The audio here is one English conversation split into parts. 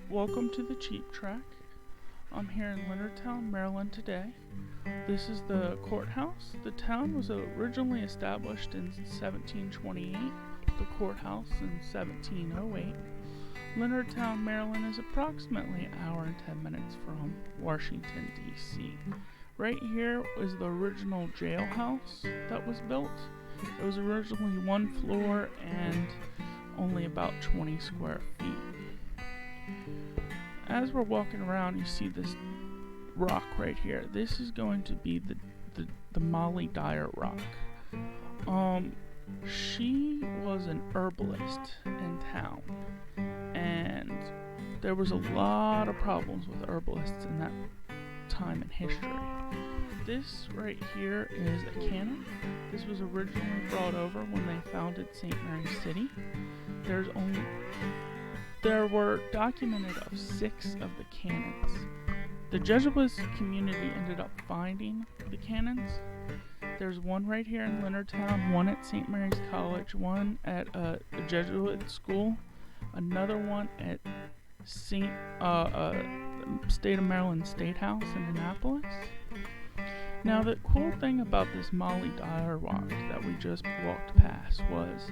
Welcome to the Cheap Track. I'm here in Leonardtown, Maryland today. This is the courthouse. The town was originally established in 1728, the courthouse in 1708. Leonardtown, Maryland is approximately an hour and 10 minutes from Washington, D.C. Right here is the original jailhouse that was built. It was originally one floor and only about 20 square feet. As we're walking around, you see this rock right here. This is going to be the Molly Dyer rock. She was an herbalist in town, and there was a lot of problems with herbalists in that time in history. This right here is a cannon. This was originally brought over when they founded St. Mary's City. There were documented of 6 of the cannons. The Jesuit community ended up finding the cannons. There's one right here in Leonardtown, one at St. Mary's College, one at a Jesuit school, another one at State of Maryland State House in Annapolis. Now, the cool thing about this Molly Dyer rock that we just walked past was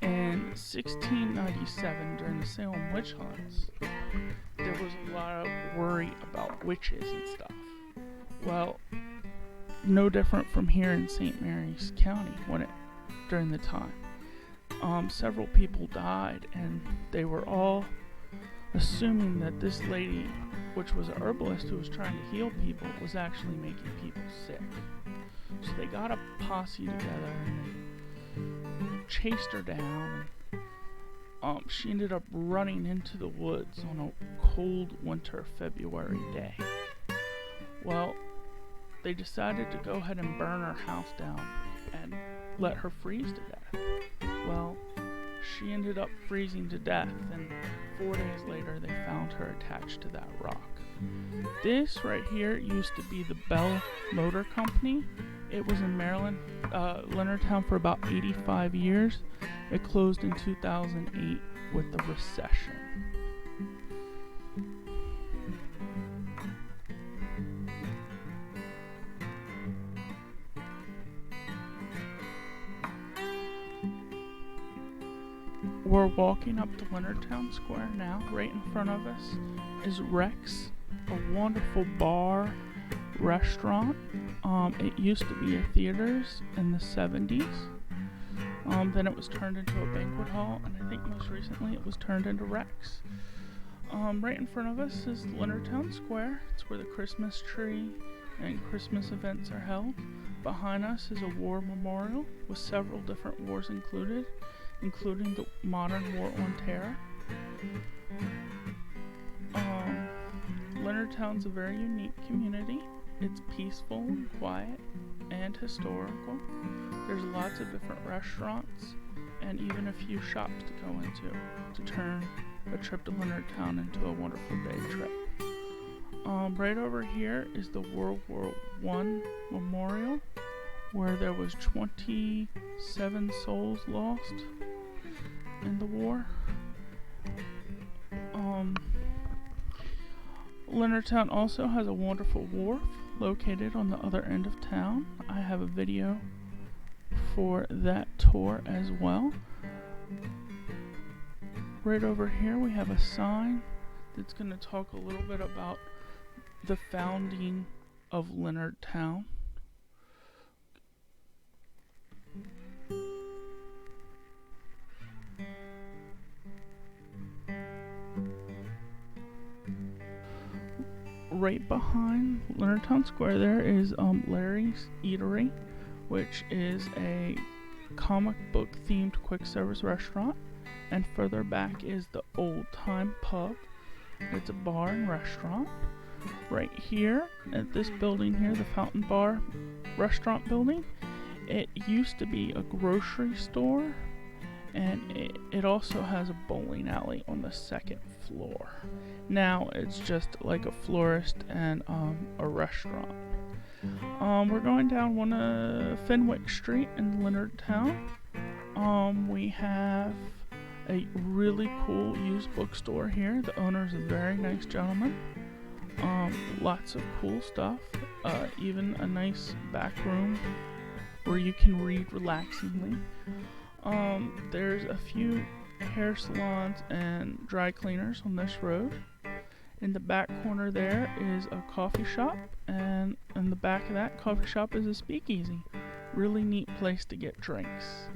in 1697, during the Salem witch hunts, there was a lot of worry about witches and stuff. Well, no different from here in St. Mary's County during the time. Several people died, and they were all assuming that this lady, which was a herbalist who was trying to heal people, was actually making people sick. So they got a posse together and they chased her down. She ended up running into the woods on a cold winter February day. Well, they decided to go ahead and burn her house down and let her freeze to death. Well, she ended up freezing to death, and 4 days later they found her attached to that rock. This right here used to be the Bell Motor Company. It was in Maryland, Leonardtown, for about 85 years. It closed in 2008 with the recession. We're walking up to Leonardtown Square now. Right in front of us is Rex, a wonderful bar restaurant. It used to be a theaters in the 70s. Then it was turned into a banquet hall, and I think most recently it was turned into Rex. Right in front of us is Leonardtown Square. It's where the Christmas tree and Christmas events are held. Behind us is a war memorial with several different wars including the modern War on Terror. Leonardtown's a very unique community. It's peaceful and quiet and historical. There's lots of different restaurants and even a few shops to go into to turn a trip to Leonardtown into a wonderful day trip. Right over here is the World War I Memorial, where there was 27 souls lost in the war. Leonardtown also has a wonderful wharf located on the other end of town. I have a video for that tour as well. Right over here we have a sign that's going to talk a little bit about the founding of Leonardtown. Right behind Leonardtown Square there is Larry's Eatery, which is a comic book themed quick service restaurant, and further back is the Old Time Pub. It's a bar and restaurant. Right here at this building here, the Fountain Bar restaurant building, it used to be a grocery store, and it also has a bowling alley on the second floor. Now it's just like a florist and a restaurant. We're going down Fenwick Street in Leonardtown. We have A really cool used bookstore here. The owner's a very nice gentleman. Lots of cool stuff. Even a nice back room where you can read relaxingly. There's a few hair salons and dry cleaners on this road. In the back corner there is a coffee shop, and in the back of that coffee shop is a speakeasy. Really neat place to get drinks.